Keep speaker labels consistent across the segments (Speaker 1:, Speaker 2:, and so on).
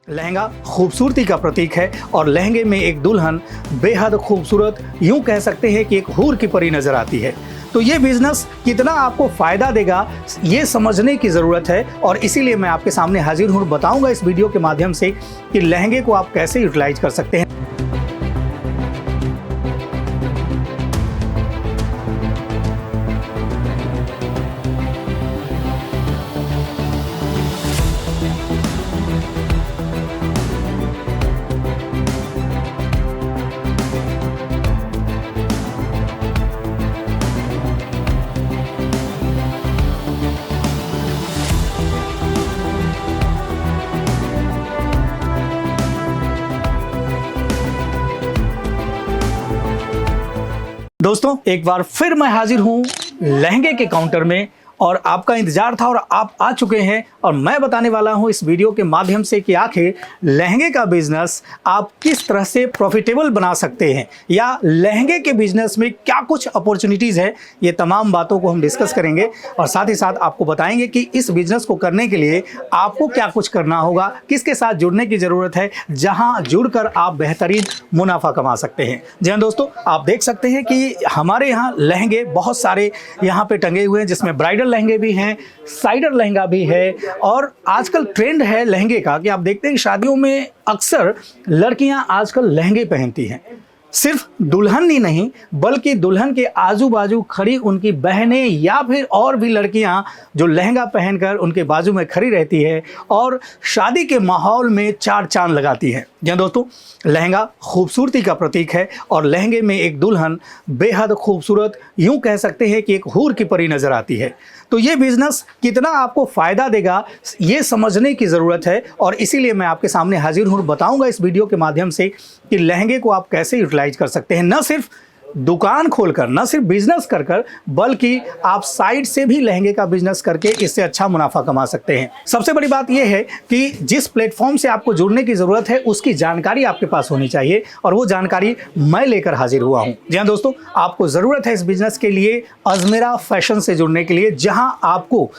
Speaker 1: लहंगा खूबसूरती का प्रतीक है और लहंगे में एक दुल्हन बेहद खूबसूरत, यूं कह सकते हैं कि एक हूर की परी नजर आती है। तो ये बिजनेस कितना आपको फायदा देगा ये समझने की ज़रूरत है और इसीलिए मैं आपके सामने हाजिर हूँ, बताऊंगा इस वीडियो के माध्यम से कि लहंगे को आप कैसे यूटिलाइज कर सकते हैं। दोस्तों, एक बार फिर मैं हाजिर हूं लहंगे के काउंटर में और आपका इंतजार था और आप आ चुके हैं और मैं बताने वाला हूं इस वीडियो के माध्यम से कि आखिर लहंगे का बिजनेस आप किस तरह से प्रॉफिटेबल बना सकते हैं या लहंगे के बिजनेस में क्या कुछ अपॉर्चुनिटीज़ है। ये तमाम बातों को हम डिस्कस करेंगे और साथ ही साथ आपको बताएंगे कि इस बिजनेस को करने के लिए आपको क्या कुछ करना होगा, किसके साथ जुड़ने की ज़रूरत है, जहाँ जुड़कर आप बेहतरीन मुनाफा कमा सकते हैं। जी हाँ दोस्तों, आप देख सकते हैं कि हमारे यहाँ लहंगे बहुत सारे यहाँ पे टंगे हुए हैं, जिसमें ब्राइडल लहंगे भी हैं, साइडर लहंगा भी है और आजकल ट्रेंड है लहंगे का कि आप देखते हैं कि शादियों में अक्सर लड़कियां आजकल लहंगे पहनती हैं। सिर्फ दुल्हन ही नहीं बल्कि दुल्हन के आजू बाजू खड़ी उनकी बहनें या फिर और भी लड़कियां जो लहंगा पहनकर उनके बाजू में खड़ी रहती है और शादी के माहौल में चार चांद लगाती है। जी दोस्तों, लहंगा खूबसूरती का प्रतीक है और लहंगे में एक दुल्हन बेहद खूबसूरत, यूं कह सकते हैं कि एक हूर की परी नजर आती है। तो ये बिजनेस कितना आपको फायदा देगा ये समझने की ज़रूरत है और इसीलिए मैं आपके सामने हाजिर हूँ, बताऊंगा इस वीडियो के माध्यम से कि लहंगे को आप कैसे यूटिलाइज कर सकते हैं। न सिर्फ दुकान खोलकर, न सिर्फ बिजनेस कर बल्कि आप साइड से भी लहंगे का बिजनेस करके इससे अच्छा मुनाफा कमा सकते हैं। सबसे बड़ी बात यह है कि जिस प्लेटफॉर्म से आपको जुड़ने की ज़रूरत है उसकी जानकारी आपके पास होनी चाहिए और वो जानकारी मैं लेकर हाजिर हुआ हूँ। जी हाँ दोस्तों, आपको ज़रूरत है इस बिजनेस के लिए अजमेरा फैशन से जुड़ने के लिए, जहाँ आपको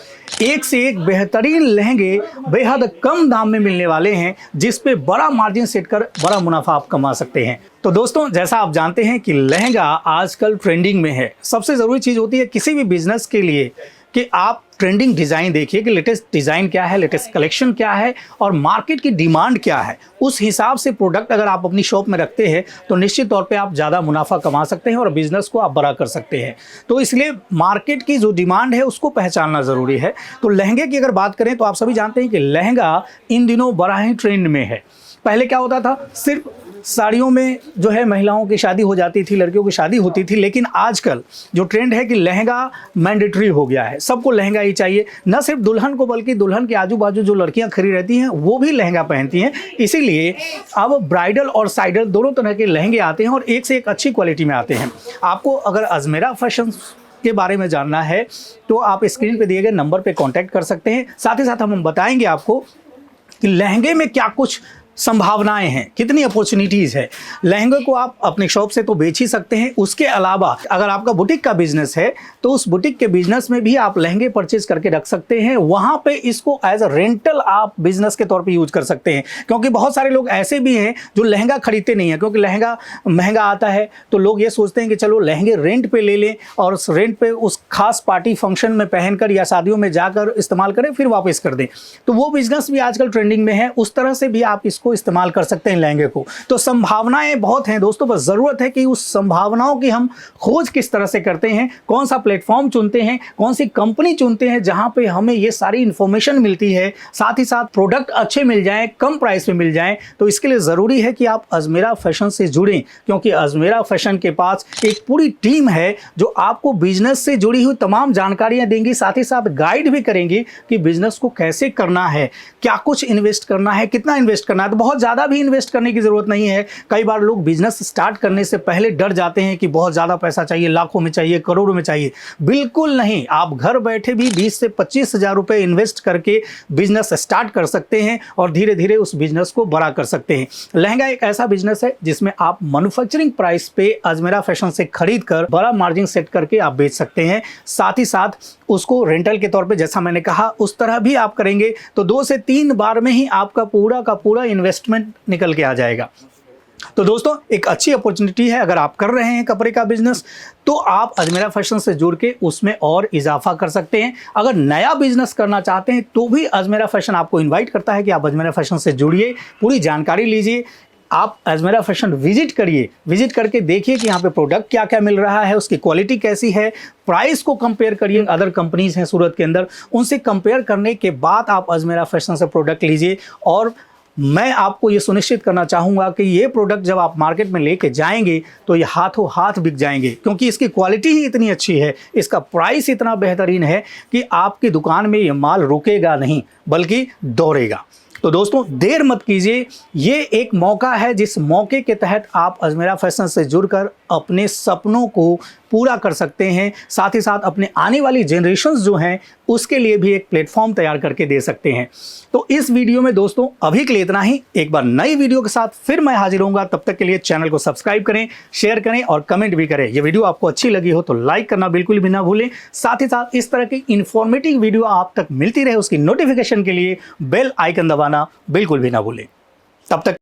Speaker 1: एक से एक बेहतरीन लहंगे बेहद कम दाम में मिलने वाले हैं, जिस पे बड़ा मार्जिन सेट कर बड़ा मुनाफा आप कमा सकते हैं। तो दोस्तों, जैसा आप जानते हैं कि लहंगा आजकल ट्रेंडिंग में है। सबसे ज़रूरी चीज़ होती है किसी भी बिजनेस के लिए कि आप ट्रेंडिंग डिज़ाइन देखिए कि लेटेस्ट डिज़ाइन क्या है, लेटेस्ट कलेक्शन क्या है और मार्केट की डिमांड क्या है। उस हिसाब से प्रोडक्ट अगर आप अपनी शॉप में रखते हैं तो निश्चित तौर पे आप ज़्यादा मुनाफा कमा सकते हैं और बिज़नेस को आप बड़ा कर सकते हैं। तो इसलिए मार्केट की जो डिमांड है उसको पहचानना ज़रूरी है। तो लहंगे की अगर बात करें तो आप सभी जानते हैं कि लहंगा इन दिनों बड़ा ही ट्रेंड में है। पहले क्या होता था, सिर्फ साड़ियों में जो है महिलाओं की शादी हो जाती थी, लड़कियों की शादी होती थी, लेकिन आजकल जो ट्रेंड है कि लहंगा मैंडेटरी हो गया है। सबको लहंगा ही चाहिए, न सिर्फ दुल्हन को बल्कि दुल्हन के आजू बाजू जो लड़कियां खड़ी रहती हैं वो भी लहंगा पहनती हैं। इसीलिए अब ब्राइडल और साइडर दोनों तरह के लहंगे आते हैं और एक से एक अच्छी क्वालिटी में आते हैं। आपको अगर अजमेरा फैशन के बारे में जानना है तो आप स्क्रीन पे दिए गए नंबर पे कांटेक्ट कर सकते हैं। साथ ही साथ हम बताएंगे आपको कि लहंगे में क्या कुछ संभावनाएं हैं, कितनी अपॉर्चुनिटीज़ है। लहंगे को आप अपनी शॉप से तो बेच ही सकते हैं, उसके अलावा अगर आपका बुटीक का बिजनेस है तो उस बुटीक के बिजनेस में भी आप लहंगे परचेज करके रख सकते हैं। वहाँ पे इसको एज अ रेंटल आप बिजनेस के तौर पे यूज कर सकते हैं, क्योंकि बहुत सारे लोग ऐसे भी हैं जो लहंगा खरीदते नहीं हैं, क्योंकि लहंगा महंगा आता है तो लोग ये सोचते हैं कि चलो लहंगे रेंट पे ले लें और उस रेंट पे उस खास पार्टी फंक्शन में पहनकर या शादियों में जाकर इस्तेमाल करें फिर वापस कर दें। तो वो बिजनेस भी आजकल ट्रेंडिंग में है, उस तरह से भी आप इसको इस्तेमाल कर सकते हैं लहंगे को। तो संभावनाएं बहुत हैं दोस्तों, बस जरूरत है कि उस संभावनाओं की हम खोज किस तरह से करते हैं, कौन सा प्लेटफॉर्म चुनते हैं, कौन सी कंपनी चुनते हैं जहां पे हमें ये सारी इंफॉर्मेशन मिलती है, साथ ही साथ प्रोडक्ट अच्छे मिल जाएं, कम प्राइस में मिल जाएं। तो इसके लिए जरूरी है कि आप अजमेरा फैशन से जुड़ें, क्योंकि अजमेरा फैशन के पास एक पूरी टीम है जो आपको बिजनेस से जुड़ी हुई तमाम जानकारियां देंगी, साथ ही साथ गाइड भी करेंगी कि बिजनेस को कैसे करना है, क्या कुछ इन्वेस्ट करना है, कितना इन्वेस्ट करना है। तो बहुत ज़्यादा भी इन्वेस्ट करने की ज़रूरत नहीं है। कई बार लोग बिजनेस स्टार्ट करने से पहले डर जाते हैं कि बहुत ज़्यादा पैसा चाहिए, लाखों में चाहिए, करोड़ों में चाहिए। बिल्कुल नहीं, आप घर बैठे भी 20 से 25 हज़ार रुपये इन्वेस्ट करके बिजनेस स्टार्ट कर सकते हैं और धीरे धीरे उस बिजनेस को बड़ा कर सकते हैं। लहंगा एक ऐसा बिजनेस है जिसमें आप मैन्युफैक्चरिंग प्राइस पे अजमेरा फैशन से खरीद कर बड़ा मार्जिन सेट करके आप बेच सकते हैं। साथ ही साथ उसको रेंटल के तौर पे, जैसा मैंने कहा, उस तरह भी आप करेंगे तो 2 से 3 बार में ही आपका पूरा का पूरा इन्वेस्टमेंट निकल के आ जाएगा। तो दोस्तों, एक अच्छी अपॉर्चुनिटी है। अगर आप कर रहे हैं कपड़े का बिजनेस तो आप अजमेरा फैशन से जुड़ के उसमें और इजाफा कर सकते हैं। अगर नया बिजनेस करना चाहते हैं तो भी अजमेरा फैशन आपको इनवाइट करता है कि आप अजमेरा फैशन से जुड़िए, पूरी जानकारी लीजिए। आप अजमेरा फैशन विजिट करिए, विजिट करके देखिए कि यहाँ पे प्रोडक्ट क्या क्या मिल रहा है, उसकी क्वालिटी कैसी है, प्राइस को कंपेयर करिए। अदर कंपनीज हैं सूरत के अंदर, उनसे कंपेयर करने के बाद आप अजमेरा फैशन से प्रोडक्ट लीजिए। और मैं आपको ये सुनिश्चित करना चाहूँगा कि ये प्रोडक्ट जब आप मार्केट में लेके जाएंगे तो ये हाथों हाथ बिक जाएंगे, क्योंकि इसकी क्वालिटी ही इतनी अच्छी है, इसका प्राइस इतना बेहतरीन है कि आपकी दुकान में ये माल रुकेगा नहीं बल्कि दौड़ेगा। तो दोस्तों, देर मत कीजिए, ये एक मौका है जिस मौके के तहत आप अजमेरा फैशन से जुड़कर अपने सपनों को पूरा कर सकते हैं। साथ ही साथ अपने आने वाली जनरेशन्स जो हैं उसके लिए भी एक प्लेटफॉर्म तैयार करके दे सकते हैं। तो इस वीडियो में दोस्तों अभी के लिए इतना ही। एक बार नई वीडियो के साथ फिर मैं हाजिर होऊंगा। तब तक के लिए चैनल को सब्सक्राइब करें, शेयर करें और कमेंट भी करें। ये वीडियो आपको अच्छी लगी हो तो लाइक करना बिल्कुल भी ना भूलें। साथ ही साथ इस तरह की इन्फॉर्मेटिव वीडियो आप तक मिलती रहे उसकी नोटिफिकेशन के लिए बेल आइकन दबाना बिल्कुल भी ना भूलें। तब तक